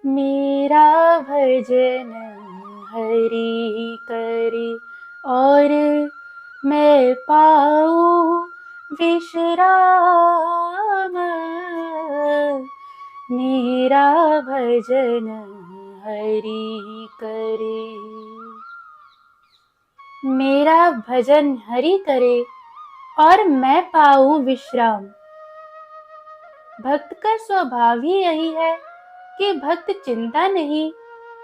मेरा भजन हरि करे और मैं पाऊँ विश्राम। मेरा भजन हरि करे, मेरा भजन हरि करे और मैं पाऊँ विश्राम। भक्त का स्वभाव ही यही है कि भक्त चिंता नहीं,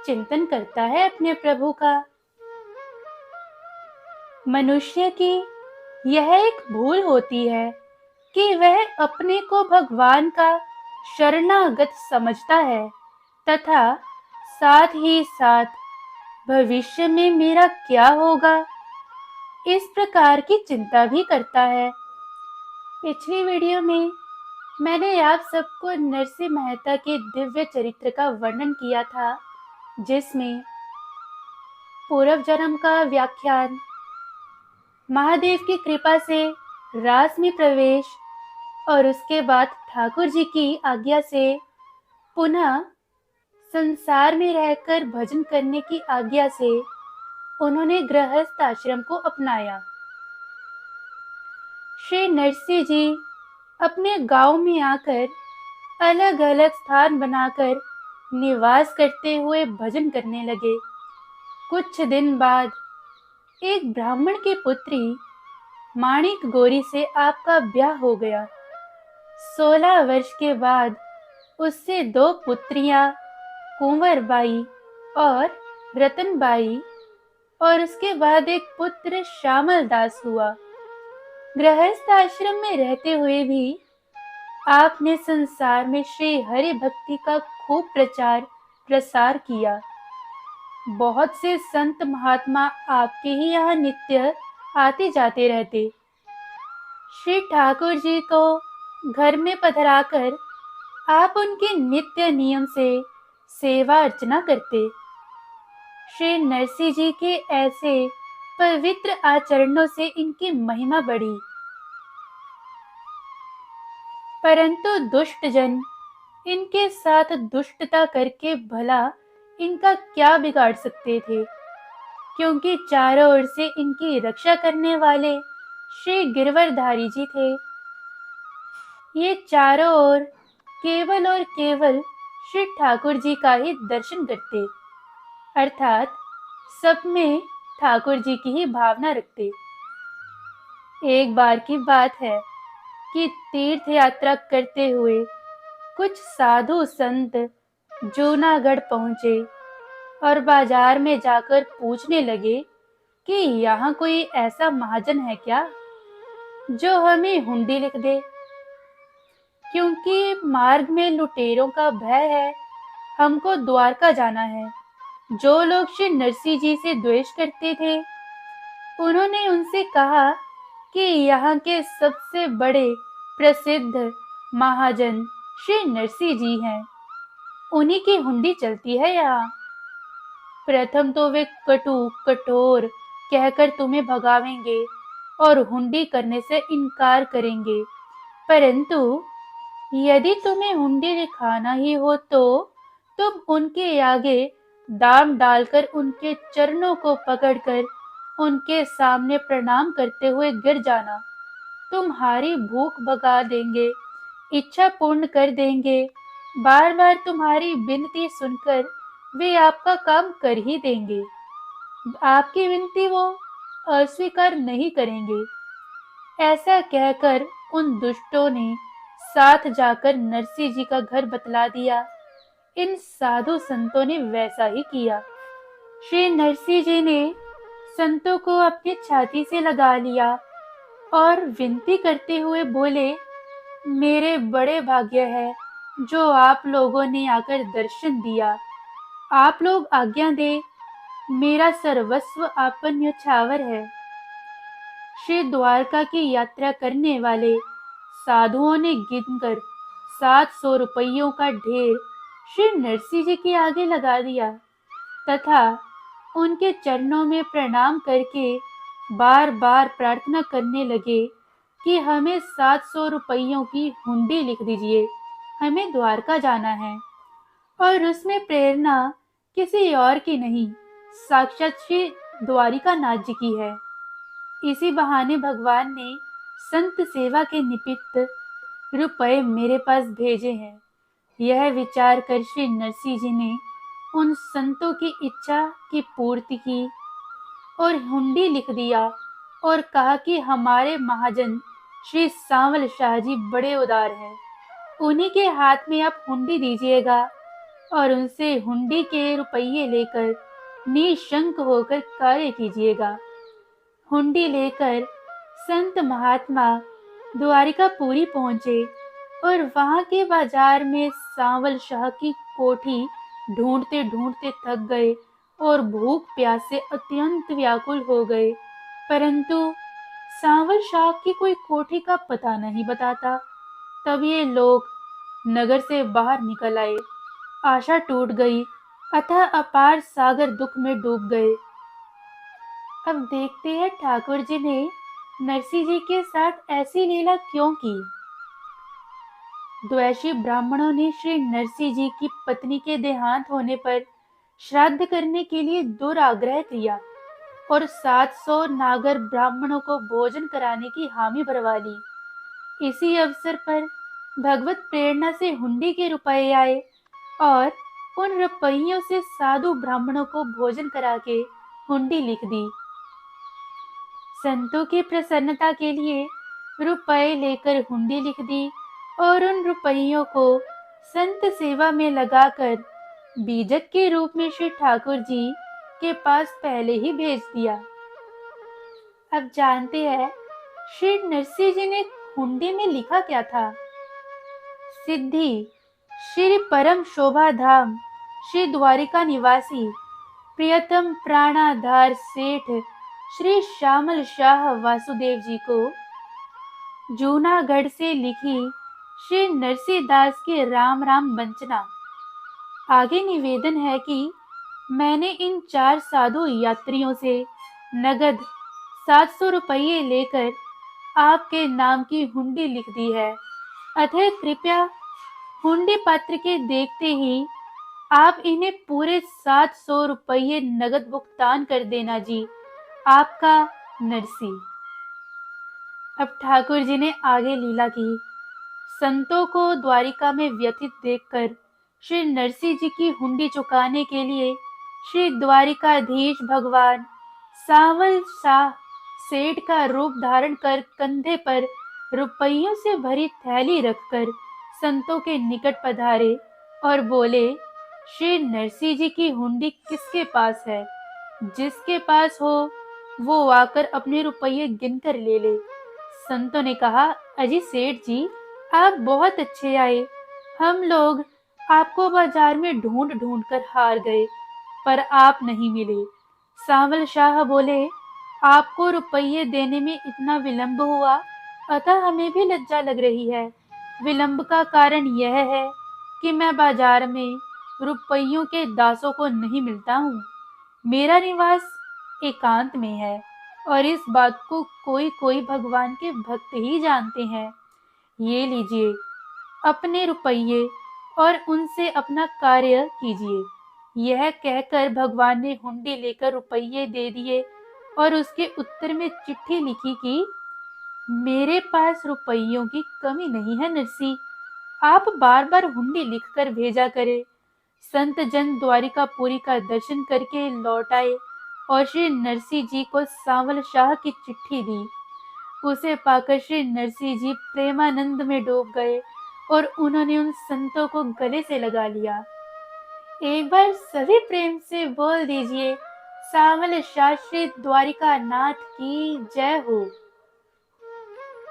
चिंतन करता है अपने प्रभु का। मनुष्य की यह एक भूल होती है कि वह अपने को भगवान का शरणागत समझता है तथा साथ ही साथ भविष्य में मेरा क्या होगा, इस प्रकार की चिंता भी करता है। पिछली वीडियो में मैंने आप सबको नरसिंह मेहता के दिव्य चरित्र का वर्णन किया था, जिसमें पूर्व जन्म का व्याख्यान, महादेव की कृपा से रास में प्रवेश और उसके बाद ठाकुर जी की आज्ञा से पुनः संसार में रहकर भजन करने की आज्ञा से उन्होंने गृहस्थ आश्रम को अपनाया। श्री नरसिंह जी अपने गांव में आकर अलग अलग स्थान बनाकर निवास करते हुए भजन करने लगे। कुछ दिन बाद एक ब्राह्मण की पुत्री माणिक गौरी से आपका ब्याह हो गया। 16 वर्ष के बाद उससे 2 पुत्रियां कुंवर बाई और रतन बाई और उसके बाद एक पुत्र श्यामल दास हुआ। गृहस्थ आश्रम में रहते हुए भी आपने संसार में श्री हरि भक्ति का खूब प्रचार प्रसार किया। बहुत से संत महात्मा आपके ही यहाँ नित्य आते जाते रहते। श्री ठाकुर जी को घर में पधराकर आप उनके नित्य नियम से सेवा अर्चना करते। श्री नरसिंह जी के ऐसे पवित्र आचरणों से इनकी महिमा बढ़ी। परंतु दुष्ट जन इनके साथ दुष्टता करके भला इनका क्या बिगाड़ सकते थे, क्योंकि चारों ओर से इनकी रक्षा करने वाले श्री गिरवरधारी जी थे। ये चारों ओर केवल और केवल श्री ठाकुर जी का ही दर्शन करते, अर्थात सब में ठाकुर जी की ही भावना रखते। एक बार की बात है कि तीर्थ यात्रा करते हुए कुछ साधु संत जूनागढ़ पहुंचे और बाजार में जाकर पूछने लगे कि यहाँ कोई ऐसा महाजन है क्या जो हमें हुंडी लिख दे, क्योंकि मार्ग में लुटेरों का भय है, हमको द्वारका जाना है। जो लोग श्री नरसिंह जी से द्वेष करते थे, उन्होंने उनसे कहा कि यहाँ के सबसे बड़े प्रसिद्ध महाजन श्री नरसिंह जी हैं, उन्हीं की हुंडी चलती है यहाँ। प्रथम तो वे कटु कठोर कहकर तुम्हें भगावेंगे और हुंडी करने से इनकार करेंगे, परंतु यदि तुम्हें हुंडी दिखाना ही हो तो तुम उनके आगे दाम डालकर उनके चरणों को पकड़कर उनके सामने प्रणाम करते हुए गिर जाना। तुम्हारी भूख भगा देंगे, इच्छा पूर्ण कर देंगे। बार बार तुम्हारी विनती सुनकर वे आपका काम कर ही देंगे, आपकी विनती वो अस्वीकार नहीं करेंगे। ऐसा कहकर उन दुष्टों ने साथ जाकर नरसिंह जी का घर बतला दिया। इन साधु संतों ने वैसा ही किया। श्री नरसिंह जी ने संतों को अपनी छाती से लगा लिया और विनती करते हुए बोले, मेरे बड़े भाग्य है जो आप लोगों ने आकर दर्शन दिया। आप लोग आज्ञा दे, मेरा सर्वस्व आपन न्योछावर है। श्री द्वारका की यात्रा करने वाले साधुओं ने गिनकर 700 रुपयों का ढेर श्री नरसिंह जी के आगे लगा दिया तथा उनके चरणों में प्रणाम करके बार बार प्रार्थना करने लगे कि हमें 700 रुपयों की हुंडी लिख दीजिए, हमें द्वारका जाना है। और उसमें प्रेरणा किसी और की नहीं, साक्षात श्री द्वारिकानाथ जी की है। इसी बहाने भगवान ने संत सेवा के निमित्त रुपए मेरे पास भेजे हैं। यह विचार कर श्री नरसिंह जी ने उन संतों की इच्छा की पूर्ति की और हुंडी लिख दिया और कहा कि हमारे महाजन श्री सांवल शाह जी बड़े उदार हैं, उन्हीं के हाथ में आप हुंडी दीजिएगा और उनसे हुंडी के रुपये लेकर निशंक होकर कार्य कीजिएगा। हुंडी लेकर संत महात्मा द्वारिकापुरी पहुंचे और वहां के बाजार में सांवल शाह की कोठी ढूंढते ढूंढते थक गए और भूख प्यास से अत्यंत व्याकुल हो गए, परंतु सांवल शाह की कोई कोठी का पता नहीं बताता। तब ये लोग नगर से बाहर निकल आए। आशा टूट गई, अतः अपार सागर दुख में डूब गए। अब देखते हैं ठाकुर जी ने नरसिंह जी के साथ ऐसी लीला क्यों की। द्वैषी ब्राह्मणों ने श्री नरसिंह जी की पत्नी के देहांत होने पर श्राद्ध करने के लिए दुराग्रह किया और 700 नागर ब्राह्मणों को भोजन कराने की हामी भरवा ली। इसी अवसर पर भगवत प्रेरणा से हुंडी के रुपए आए और उन रुपयों से साधु ब्राह्मणों को भोजन करा के हुंडी लिख दी। संतों की प्रसन्नता के लिए रुपए लेकर हुंडी लिख दी और उन रुपयों को संत सेवा में लगाकर बीजक के रूप में श्री ठाकुर जी के पास पहले ही भेज दिया। अब जानते हैं श्री नरसिंह जी ने हुंडी में लिखा क्या था। सिद्धि श्री परम शोभा धाम श्री द्वारिका निवासी प्रियतम प्राणाधार सेठ श्री श्यामल शाह वासुदेव जी को जूनागढ़ से लिखी श्री नरसिंह दास की राम राम वंचना। आगे निवेदन है कि मैंने इन 4 साधु यात्रियों से नगद 700 रुपये लेकर आपके नाम की हुंडी लिख दी है, अतः कृपया हुंडी पात्र के देखते ही आप इन्हें पूरे 700 रुपये नगद भुगतान कर देना जी। आपका नरसिंह। अब ठाकुर जी ने आगे लीला की। संतों को द्वारिका में व्यथित देखकर श्री नरसिंह जी की हुंडी चुकाने के लिए श्री द्वारिकाधीश भगवान सांवल शाह सेठ का रूप धारण कर कंधे पर रुपयों से भरी थैली रखकर संतों के निकट पधारे और बोले, श्री नरसिंह जी की हुंडी किसके पास है? जिसके पास हो वो आकर अपने रुपये गिनकर ले ले। संतों ने कहा, अजी सेठ जी, आप बहुत अच्छे आए। हम लोग आपको बाजार में ढूंढ ढूंढ कर हार गए, पर आप नहीं मिले। सांवल शाह बोले, आपको रुपये देने में इतना विलंब हुआ, अतः हमें भी लज्जा लग रही है। विलंब का कारण यह है कि मैं बाजार में रुपयों के दासों को नहीं मिलता हूँ। मेरा निवास एकांत में है और इस बात को कोई कोई भगवान के भक्त ही जानते हैं। ये लीजिए अपने रुपये और उनसे अपना कार्य कीजिए। यह कहकर भगवान ने हुंडी लेकर रुपये दे दिए और उसके उत्तर में चिट्ठी लिखी कि मेरे पास रुपयों की कमी नहीं है नरसिंह, आप बार बार हुंडी लिखकर भेजा करें। संत जन द्वारिकापुरी का दर्शन करके लौट आए और श्री नरसिंह जी को सांवल शाह की चिट्ठी दी। उसे पाकर श्री नरसिंह जी प्रेमानंद में डूब गए और उन्होंने उन संतों को गले से लगा लिया। एक बार सभी प्रेम से बोल दीजिए, सांवल शाह श्री द्वारिकानाथ की जय हो।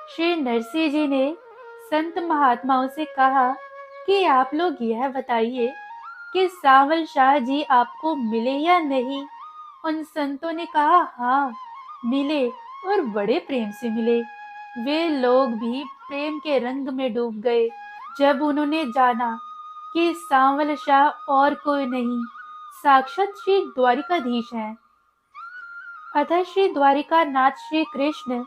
श्री नरसिंह जी ने संत महात्माओं से कहा कि आप लोग यह बताइए कि सांवल शाह जी आपको मिले या नहीं। उन संतों ने कहा, हाँ मिले और बड़े प्रेम से मिले। वे लोग भी प्रेम के रंग में डूब गए जब उन्होंने जाना कि सांवल शाह और कोई नहीं, साक्षात श्री द्वारिकाधीश हैं। अतः श्री द्वारिकानाथ श्री कृष्ण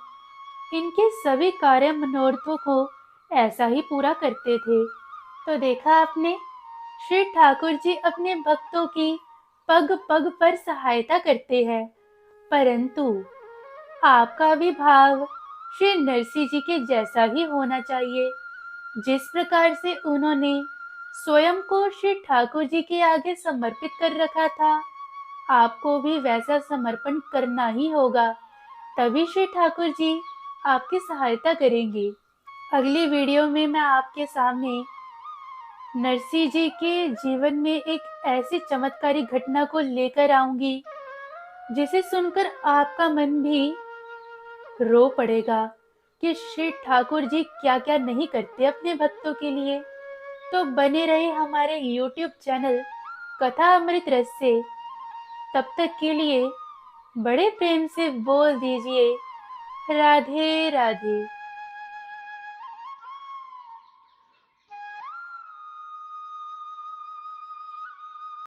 इनके सभी कार्य मनोरथों को ऐसा ही पूरा करते थे। तो देखा आपने, श्री ठाकुर जी अपने भक्तों की पग पग पर सहायता करते हैं, परंतु आपका भी भाव श्री नरसिंह जी के जैसा ही होना चाहिए। जिस प्रकार से उन्होंने स्वयं को श्री ठाकुर जी के आगे समर्पित कर रखा था, आपको भी वैसा समर्पण करना ही होगा, तभी श्री ठाकुर जी आपकी सहायता करेंगे। अगली वीडियो में मैं आपके सामने नरसिंह जी के जीवन में एक ऐसी चमत्कारी घटना को लेकर आऊंगी जिसे सुनकर आपका मन भी रो पड़ेगा कि श्री ठाकुर जी क्या क्या नहीं करते अपने भक्तों के लिए। तो बने रहे हमारे YouTube चैनल कथा अमृत रस से। तब तक के लिए बड़े प्रेम से बोल दीजिए राधे राधे।